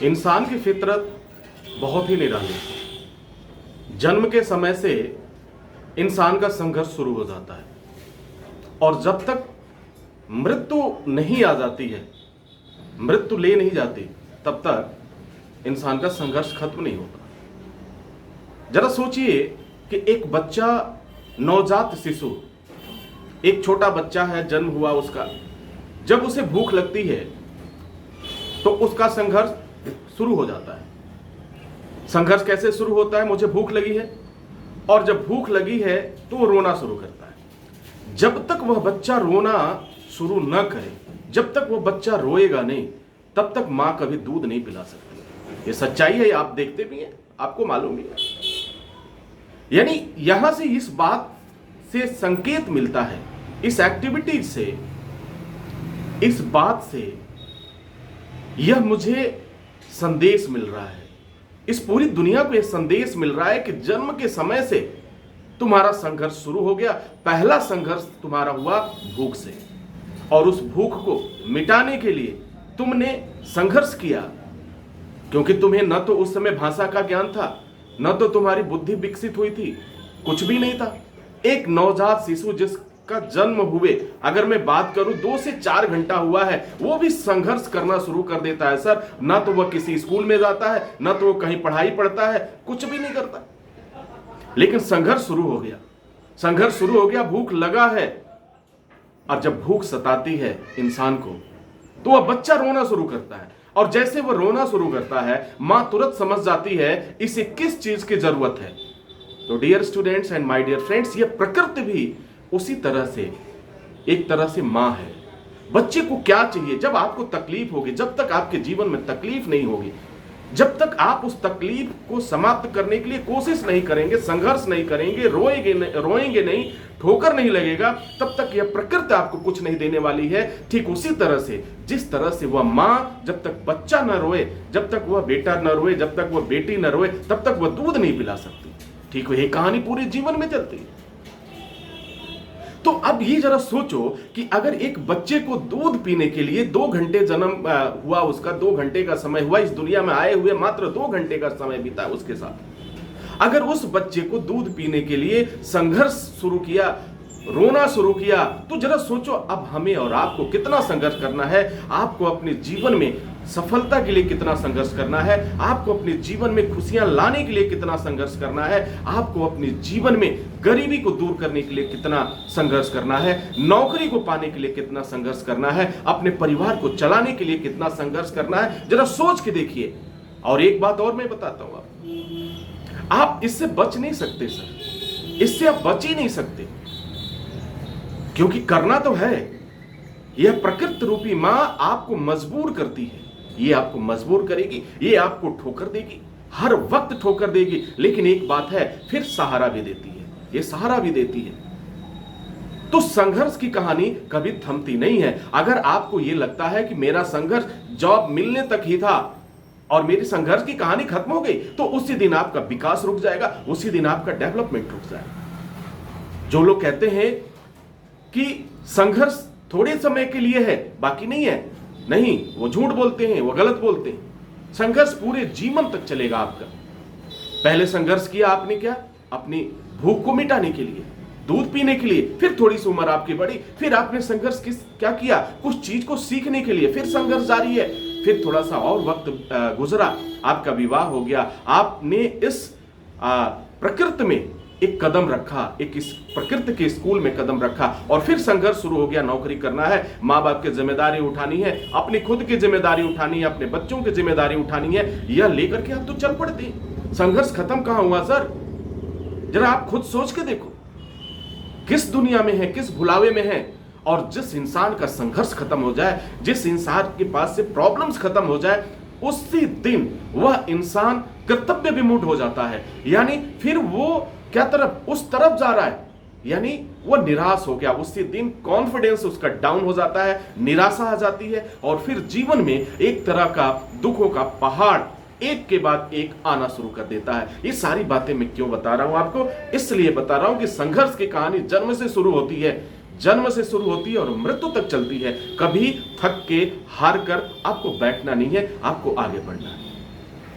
इंसान की फितरत बहुत ही निराली है। जन्म के समय से इंसान का संघर्ष शुरू हो जाता है और जब तक मृत्यु नहीं आ जाती है, मृत्यु ले नहीं जाती, तब तक इंसान का संघर्ष खत्म नहीं होता। जरा सोचिए कि एक बच्चा, नवजात शिशु, एक छोटा बच्चा है, जन्म हुआ उसका, जब उसे भूख लगती है तो उसका संघर्ष शुरू हो जाता है। संघर्ष कैसे शुरू होता है? मुझे भूख लगी है, और जब भूख लगी है तो वो रोना शुरू करता है। जब तक वह बच्चा रोना शुरू न करे, जब तक वह बच्चा रोएगा नहीं, तब तक मां कभी दूध नहीं पिला सकती। ये सच्चाई है, आप देखते भी हैं, आपको मालूम भी है। यानी यहां से इस बात से संकेत मिलता है, इस एक्टिविटी से, इस बात से यह मुझे संदेश मिल रहा है, इस पूरी दुनिया को यह संदेश मिल रहा है कि जन्म के समय से तुम्हारा संघर्ष शुरू हो गया। पहला संघर्ष तुम्हारा हुआ भूख से, और उस भूख को मिटाने के लिए तुमने संघर्ष किया, क्योंकि तुम्हें न तो उस समय भाषा का ज्ञान था, न तो तुम्हारी बुद्धि विकसित हुई थी, कुछ भी नहीं था। एक नवजात शिशु जिसका जन्म हुए, अगर मैं बात करूं 2 से 4 घंटा हुआ है, वो भी संघर्ष करना शुरू कर देता है। सर, ना तो वह किसी स्कूल में जाता है, ना तो वो कहीं पढ़ाई पढ़ता है, कुछ भी नहीं करता, लेकिन संघर्ष शुरू हो गया। संघर्ष शुरू हो गया, भूख लगा है, और जब भूख सताती है इंसान को तो वह बच्चा रोना शुरू करता है, और जैसे वह रोना शुरू करता है, मां तुरंत समझ जाती है इसे किस चीज की जरूरत है। तो dear students and my dear friends, यह प्रकृति भी उसी तरह से, एक तरह से मां है। बच्चे को क्या चाहिए? जब आपको तकलीफ होगी, जब तक आपके जीवन में तकलीफ नहीं होगी, जब तक आप उस तकलीफ को समाप्त करने के लिए कोशिश नहीं करेंगे, संघर्ष नहीं करेंगे, रोएंगे नहीं, ठोकर नहीं लगेगा, तब तक यह प्रकृति आपको कुछ नहीं देने वाली है। ठीक उसी तरह से, जिस तरह से वह मां जब तक बच्चा न रोए, जब तक वह बेटा न रोए, जब तक वह बेटी न रोए, तब तक वह दूध नहीं पिला सकती। ठीक वही कहानी पूरे जीवन में चलती है। तो अब ये जरा सोचो कि अगर एक बच्चे को दूध पीने के लिए 2 घंटे जन्म हुआ, उसका 2 घंटे का समय हुआ, इस दुनिया में आए हुए मात्र 2 घंटे का समय बीता उसके साथ, अगर उस बच्चे को दूध पीने के लिए संघर्ष शुरू किया, रोना शुरू किया, तो जरा सोचो अब हमें और आपको कितना संघर्ष करना है। आपको अपने जीवन में सफलता के लिए कितना संघर्ष करना है, आपको अपने जीवन में खुशियां लाने के लिए कितना संघर्ष करना है, आपको अपने जीवन में गरीबी को दूर करने के लिए कितना संघर्ष करना है, नौकरी को पाने के लिए कितना संघर्ष करना है, अपने परिवार को चलाने के लिए कितना संघर्ष करना है। जरा सोच के देखिए। और एक बात और मैं बताता हूं, आप इससे बच नहीं सकते सर, इससे आप बच ही नहीं सकते, क्योंकि करना तो है। यह प्रकृति रूपी मां आपको मजबूर करती है, ये आपको मजबूर करेगी, ये आपको ठोकर देगी, हर वक्त ठोकर देगी, लेकिन एक बात है, फिर सहारा भी देती है, ये सहारा भी देती है। तो संघर्ष की कहानी कभी थमती नहीं है। अगर आपको यह लगता है कि मेरा संघर्ष जॉब मिलने तक ही था और मेरी संघर्ष की कहानी खत्म हो गई, तो उसी दिन आपका विकास रुक जाएगा, उसी दिन आपका डेवलपमेंट रुक जाएगा। जो लोग कहते हैं कि संघर्ष थोड़े समय के लिए है, बाकी नहीं है, नहीं, वो झूठ बोलते हैं, वो गलत बोलते हैं। संघर्ष पूरे जीवन तक चलेगा आपका। पहले संघर्ष किया आपने क्या? अपनी भूख को मिटाने के लिए, दूध पीने के लिए, फिर थोड़ी सी उम्र आपकी बढ़ी, फिर आपने संघर्ष क्या किया? कुछ चीज को सीखने के लिए, फिर संघर्ष जारी है, फिर थोड़ा सा और वक्त गुजरा, आपका विवाह हो गया, आपने इस प्रकृति में एक कदम रखा, एक इस प्रकृति के स्कूल में कदम रखा, और फिर संघर्ष शुरू हो गया। नौकरी करना है, माँ बाप की जिम्मेदारी उठानी है, अपनी खुद की जिम्मेदारी उठानी है, अपने बच्चों की जिम्मेदारी उठानी है, यह लेकर के आप तो चल पड़ते। संघर्ष खत्म कहां हुआ सर? जरा आप खुद सोच के देखो, किस दुनिया में है, किस भुलावे में है। और जिस इंसान का संघर्ष खत्म हो जाए, जिस इंसान के पास से प्रॉब्लम्स खत्म हो जाए, उसी दिन वह इंसान कर्तव्य विमूढ़ हो जाता है। यानी फिर वो क्या तरफ? उस तरफ जा रहा है, यानी वो निराश हो गया। उसी दिन कॉन्फिडेंस उसका डाउन हो जाता है, निराशा आ जाती है, और फिर जीवन में एक तरह का दुखों का पहाड़ एक के बाद एक आना शुरू कर देता है। ये सारी बातें मैं क्यों बता रहा हूं आपको? इसलिए बता रहा हूं कि संघर्ष की कहानी जन्म से शुरू होती है, जन्म से शुरू होती है और मृत्यु तक चलती है। कभी थक के हार कर आपको बैठना नहीं है, आपको आगे बढ़ना है।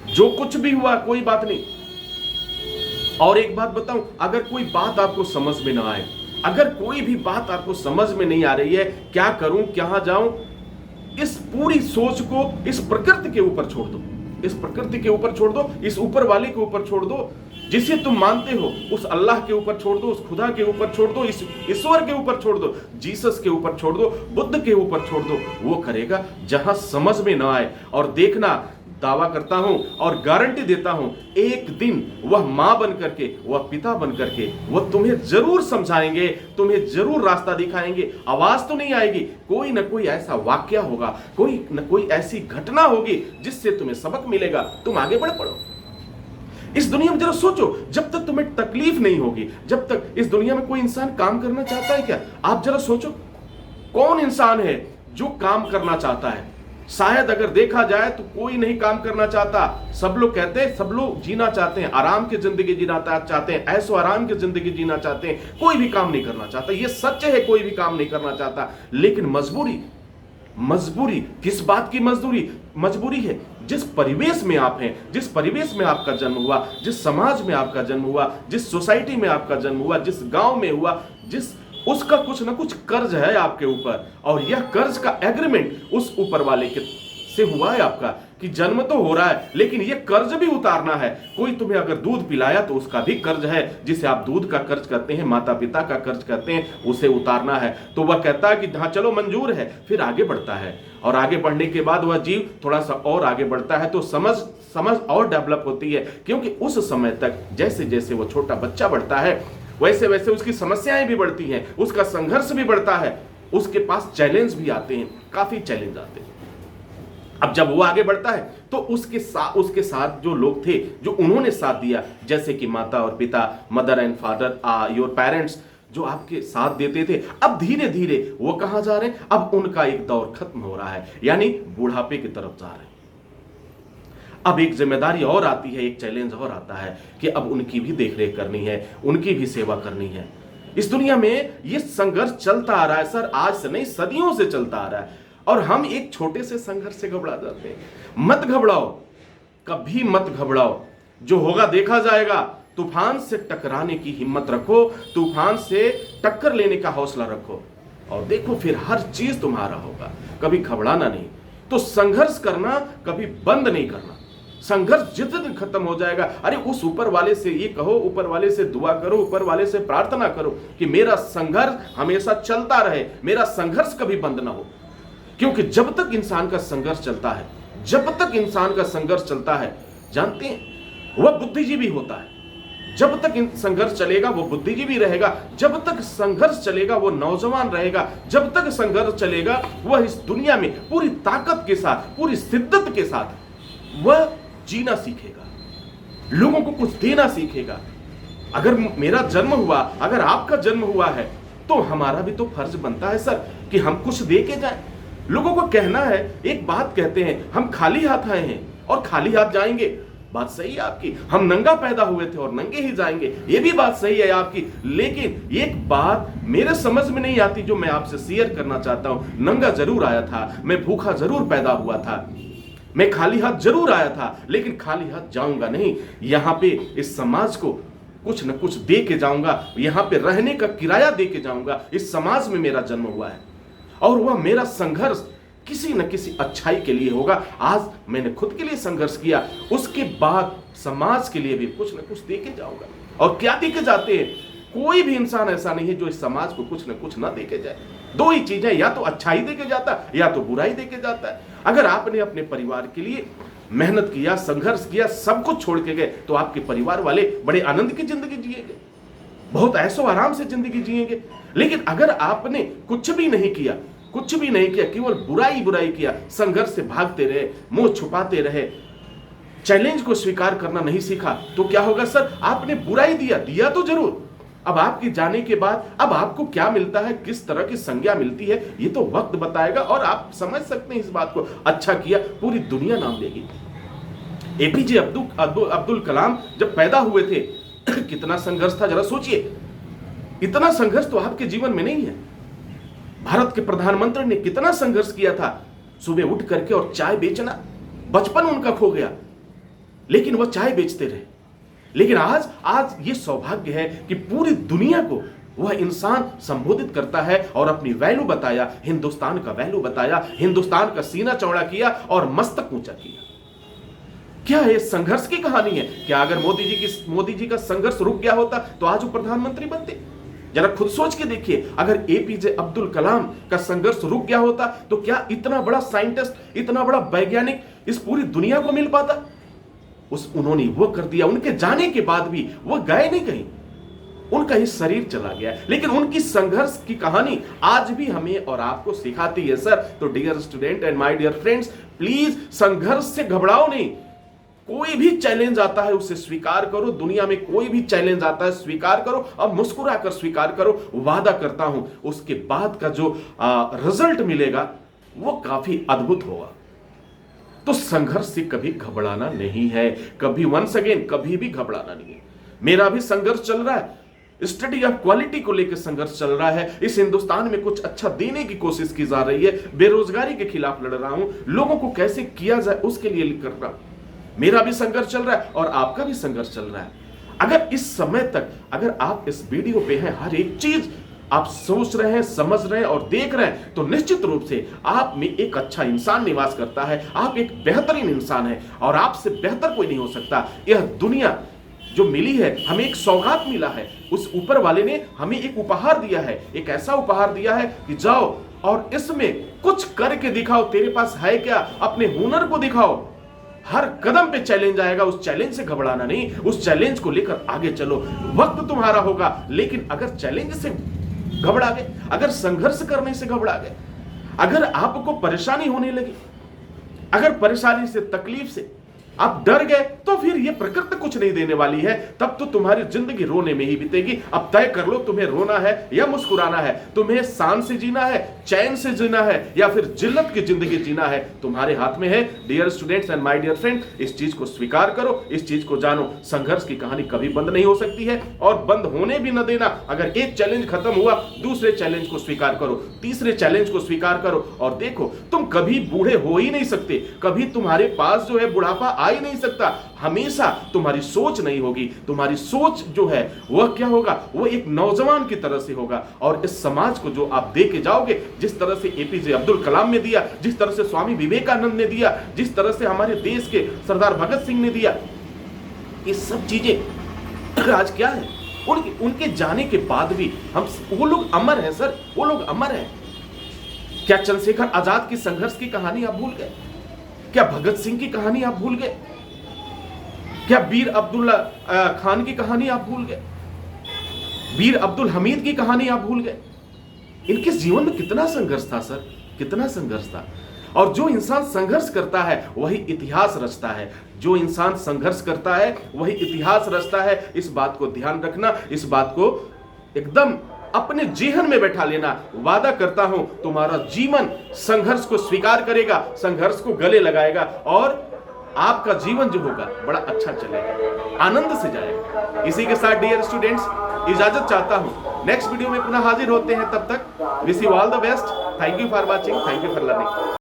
जो कुछ भी हुआ कोई बात नहीं। और एक बात बताऊं, अगर कोई बात आपको समझ में ना आए, अगर कोई भी बात आपको समझ में नहीं आ रही है, क्या करूं, कहां जाऊं, इस पूरी सोच को इस प्रकृति के ऊपर छोड़ दो, इस प्रकृति के ऊपर छोड़ दो, इस ऊपर वाले के ऊपर छोड़ दो, जिसे तुम मानते हो उस अल्लाह के ऊपर छोड़ दो, उस खुदा के ऊपर छोड़ दो, इस ईश्वर के ऊपर छोड़ दो, जीसस के ऊपर छोड़ दो, बुद्ध के ऊपर छोड़ दो। वो करेगा जहां समझ में ना आए। और देखना, दावा करता हूं और गारंटी देता हूं, एक दिन वह मां बन करके, वह पिता बन करके, वह तुम्हें जरूर समझाएंगे, तुम्हें जरूर रास्ता दिखाएंगे। आवाज तो नहीं आएगी, कोई ना कोई ऐसा वाक्य होगा, कोई ना कोई ऐसी घटना होगी जिससे तुम्हें सबक मिलेगा, तुम आगे बढ़ पड़ो। इस दुनिया में जरा सोचो, जब तक तुम्हें तकलीफ नहीं होगी, जब तक इस दुनिया में कोई इंसान काम करना चाहता है क्या? आप जरा सोचो, कौन इंसान है जो काम करना चाहता है? शायद अगर देखा जाए तो कोई नहीं काम करना चाहता। सब लोग कहते हैं, सब लोग जीना चाहते हैं, आराम की जिंदगी जीना चाहते हैं, ऐसो आराम की जिंदगी जीना चाहते हैं, कोई भी काम नहीं करना चाहता। ये सच है, कोई भी काम नहीं करना चाहता, लेकिन मजबूरी किस बात की मजबूरी है? जिस परिवेश में आप हैं, जिस परिवेश में आपका जन्म हुआ, जिस समाज में आपका जन्म हुआ, जिस सोसाइटी में आपका जन्म हुआ, जिस गांव में हुआ, उसका कुछ ना कुछ कर्ज है आपके ऊपर। और यह कर्ज का एग्रीमेंट उस ऊपर वाले के से हुआ है आपका, कि जन्म तो हो रहा है लेकिन यह कर्ज भी उतारना है। कोई तुम्हें अगर दूध पिलाया तो उसका भी कर्ज है, जिसे आप दूध का कर्ज करते हैं, माता पिता का कर्ज करते हैं, उसे उतारना है। तो वह कहता है कि हाँ चलो मंजूर है, फिर आगे बढ़ता है। और आगे बढ़ने के बाद वह जीव थोड़ा सा और आगे बढ़ता है, तो समझ और डेवलप होती है, क्योंकि उस समय तक जैसे जैसे वो छोटा बच्चा बढ़ता है, वैसे वैसे उसकी समस्याएं भी बढ़ती हैं, उसका संघर्ष भी बढ़ता है, उसके पास चैलेंज भी आते हैं, काफी चैलेंज आते हैं। अब जब वो आगे बढ़ता है तो उसके साथ जो लोग थे, जो उन्होंने साथ दिया, जैसे कि माता और पिता, mother and father, your parents, जो आपके साथ देते थे, अब धीरे धीरे वो कहां जा रहे हैं? अब उनका एक दौर खत्म हो रहा है, यानी बुढ़ापे की तरफ जा रहे हैं। अब एक जिम्मेदारी और आती है, एक चैलेंज और आता है कि अब उनकी भी देखरेख करनी है, उनकी भी सेवा करनी है। इस दुनिया में ये संघर्ष चलता आ रहा है सर, आज से नहीं, सदियों से चलता आ रहा है, और हम एक छोटे से संघर्ष से घबरा जाते हैं। मत घबराओ, कभी मत घबराओ, जो होगा देखा जाएगा। तूफान से टकराने की हिम्मत रखो, तूफान से टक्कर लेने का हौसला रखो, और देखो फिर हर चीज तुम्हारा होगा। कभी घबराना नहीं, तो संघर्ष करना कभी बंद नहीं करना। संघर्ष जितने दिन खत्म हो जाएगा, अरे उस ऊपर वाले से ये कहो, ऊपर वाले से दुआ करो, ऊपर वाले से प्रार्थना करो कि मेरा संघर्ष हमेशा चलता रहे, मेरा संघर्ष कभी बंद ना हो। क्योंकि जब तक इंसान का संघर्ष चलता है, जब तक इंसान का संघर्ष चलता है, जानते हैं, वह बुद्धिजीवी होता है। जब तक संघर्ष चलेगा वो बुद्धिजीवी रहेगा, जब तक संघर्ष चलेगा वो नौजवान रहेगा, जब तक संघर्ष चलेगा वह इस दुनिया में पूरी ताकत के साथ, पूरी शिद्दत के साथ वह जीना सीखेगा, लोगों को कुछ देना सीखेगा। अगर मेरा जन्म हुआ, अगर आपका जन्म हुआ है, तो हमारा भी तो फर्ज बनता है सर कि हम कुछ दे के जाएं। लोगों को कहना है, एक बात कहते हैं, हम खाली हाथ आए हैं और खाली हाथ जाएंगे। बात सही है आपकी, हम नंगा पैदा हुए थे और नंगे ही जाएंगे, ये भी बात सही है आपकी। लेकिन एक बात मेरे समझ में नहीं आती जो मैं आपसे शेयर करना चाहता हूं। नंगा जरूर आया था, मैं भूखा जरूर पैदा हुआ था, मैं खाली हाथ जरूर आया था, लेकिन खाली हाथ जाऊंगा नहीं। यहां पे इस समाज को कुछ न कुछ दे के जाऊंगा, यहां पे रहने का किराया दे के जाऊंगा। इस समाज में मेरा जन्म हुआ है और वह मेरा संघर्ष किसी न किसी अच्छाई के लिए होगा। आज मैंने खुद के लिए संघर्ष किया, उसके बाद समाज के लिए भी कुछ न कुछ दे के जाऊंगा। और क्या दे के जाते हैं? कोई भी इंसान ऐसा नहीं है जो इस समाज को कुछ न कुछ ना दे के जाए। दो ही चीजें, या तो अच्छाई दे के जाता है या तो बुराई दे के जाता है। अगर आपने अपने परिवार के लिए मेहनत किया, संघर्ष किया, सब कुछ छोड़ के गए, तो आपके परिवार वाले बड़े आनंद की जिंदगी जिएंगे, बहुत ऐसो आराम से जिंदगी जिएंगे। लेकिन अगर आपने कुछ भी नहीं किया, केवल बुराई किया, संघर्ष से भागते रहे, मुंह छुपाते रहे, चैलेंज को स्वीकार करना नहीं सीखा, तो क्या होगा सर? आपने बुराई दिया तो जरूर। अब आपके जाने के बाद अब आपको क्या मिलता है, किस तरह की संज्ञा मिलती है, ये तो वक्त बताएगा। और आप समझ सकते हैं इस बात को, अच्छा किया पूरी दुनिया नाम लेगी। एपीजे अब्दुल कलाम जब पैदा हुए थे कितना संघर्ष था, जरा सोचिए। इतना संघर्ष तो आपके जीवन में नहीं है। भारत के प्रधानमंत्री ने कितना संघर्ष किया था, सुबह उठ करके और चाय बेचना, बचपन उनका खो गया। लेकिन वो चाय बेचते रहे। लेकिन आज आज ये सौभाग्य है कि पूरी दुनिया को वह इंसान संबोधित करता है और अपनी वैल्यू बताया, हिंदुस्तान का वैल्यू बताया, हिंदुस्तान का सीना चौड़ा किया और मस्तक ऊंचा किया। क्या है, संघर्ष की कहानी है। क्या अगर मोदी जी का संघर्ष रुक गया होता तो आज वो प्रधानमंत्री बनते? जरा खुद सोच के देखिए, अगर एपीजे अब्दुल कलाम का संघर्ष रुक गया होता तो क्या इतना बड़ा साइंटिस्ट, इतना बड़ा वैज्ञानिक इस पूरी दुनिया को मिल पाता? उन्होंने वो कर दिया। उनके जाने के बाद भी वो गए नहीं कहीं, उनका ही शरीर चला गया। लेकिन उनकी संघर्ष की कहानी आज भी हमें और आपको सिखाती है सर। तो dear student and my dear friends, please संघर्ष से घबराओ नहीं। कोई भी चैलेंज आता है उसे स्वीकार करो। दुनिया में कोई भी चैलेंज आता है स्वीकार करो और मुस्कुराकर स्वीकार करो। वादा करता हूं उसके बाद का जो रिजल्ट मिलेगा वो काफी अद्भुत होगा। तो संघर्ष से कभी घबराना नहीं है, कभी वंस अगेन कभी भी घबराना नहीं है। मेरा भी संघर्ष चल रहा है, स्टडी ऑफ क्वालिटी को लेकर संघर्ष चल रहा है। इस हिंदुस्तान में कुछ अच्छा देने की कोशिश की जा रही है। बेरोजगारी के खिलाफ लड़ रहा हूं, लोगों को कैसे किया जाए उसके लिए कर रहा हूं। मेरा भी संघर्ष चल रहा है और आपका भी संघर्ष चल रहा है। अगर इस समय तक अगर आप इस वीडियो पे हैं, हर एक चीज आप सोच रहे हैं, समझ रहे हैं और देख रहे हैं, तो निश्चित रूप से आप में एक अच्छा इंसान निवास करता है। आप एक बेहतरीन इंसान है और आपसे बेहतर कोई नहीं हो सकता। यह दुनिया जो मिली है, हमें एक सौगात मिला है। उस ऊपर वाले ने हमें एक उपहार दिया है, एक ऐसा उपहार दिया है कि जाओ और इसमें कुछ करके दिखाओ। तेरे पास है क्या, अपने हुनर को दिखाओ। हर कदम पे चैलेंज आएगा, उस चैलेंज से घबराना नहीं, उस चैलेंज को लेकर आगे चलो। वक्त तुम्हारा होगा, लेकिन अगर चैलेंज से घबरा गए, अगर संघर्ष करने से घबरा गए, अगर आपको परेशानी होने लगी, अगर परेशानी से, तकलीफ से आप डर गए, तो फिर ये प्रकृति कुछ नहीं देने वाली है। तब तो तुम्हारी जिंदगी रोने में ही बीतेगी। अब तय कर लो, तुम्हें रोना है या मुस्कुराना है, तुम्हें शान से जीना है, चैन से जीना है या फिर जिल्लत की जिंदगी जीना है, तुम्हारे हाथ में है। Dear students and my dear friend, इस चीज को स्वीकार करो, इस चीज को जानो। संघर्ष की कहानी कभी बंद नहीं हो सकती है और बंद होने भी न देना। अगर एक चैलेंज खत्म हुआ, दूसरे चैलेंज को स्वीकार करो, तीसरे चैलेंज को स्वीकार करो और देखो, तुम कभी बूढ़े हो ही नहीं सकते। कभी तुम्हारे पास जो है बुढ़ापा आ ही नहीं सकता। हमेशा तुम्हारी सोच नहीं होगी, तुम्हारी सोच जो है वह क्या होगा, वो एक नौजवान की तरह से होगा। और इस समाज को जो आप दे के जाओगे, जिस तरह से एपीजे अब्दुल कलाम ने दिया, जिस तरह से स्वामी विवेकानंद ने दिया, जिस तरह से हमारे देश के सरदार भगत सिंह ने दिया, ये सब चीजें आज क्या है, उनके जाने के बाद भी हम, वो लोग अमर हैं सर, वो लोग अमर हैं। क्या चंद्रशेखर आजाद की संघर्ष की कहानी आप भूल गए? क्या भगत सिंह की कहानी आप भूल गए? क्या वीर अब्दुल्ला खान की कहानी आप भूल गए? वीर अब्दुल हमीद की कहानी आप भूल गए? इनके जीवन में कितना संघर्ष था सर, कितना संघर्ष था। और जो इंसान संघर्ष करता है वही इतिहास रचता है। जो इंसान संघर्ष करता है वही इतिहास रचता है। इस बात को ध्यान रखना, इस बात को एकदम अपने जेहन में बैठा लेना। वादा करता हूं तुम्हारा जीवन संघर्ष को स्वीकार करेगा, संघर्ष को गले लगाएगा और आपका जीवन जो होगा बड़ा अच्छा चलेगा, आनंद से जाएगा। इसी के साथ डियर स्टूडेंट्स इजाजत चाहता हूं। नेक्स्ट वीडियो में पुनः हाजिर होते हैं, तब तक wish you all the best. Thank you for watching, thank you for learning.